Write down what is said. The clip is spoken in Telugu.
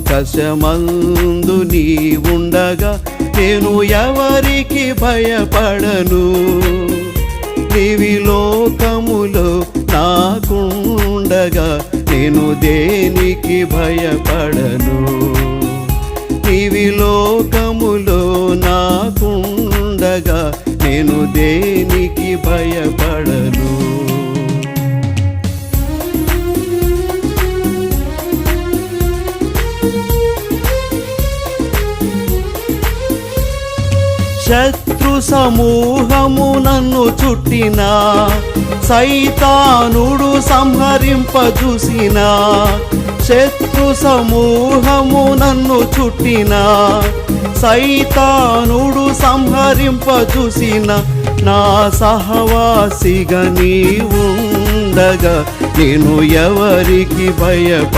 ఆకాశమందు నీ ఉండగా నేను ఎవరికి భయపడను. నీవి లోకములో నాకుండగా నేను దేనికి భయపడను. నీవి లోకములో నాకుండగా నేను దేనికి భయపడను. శత్రు సమూహము నన్ను చుట్టినా, సైతానుడు సంహరింపజూసినా. శత్రు సమూహము నన్ను చుట్టినా, సైతానుడు సంహరింపజూసిన. నా సహవాసిగా నీ ఉండగా నేను ఎవరికి భయపడ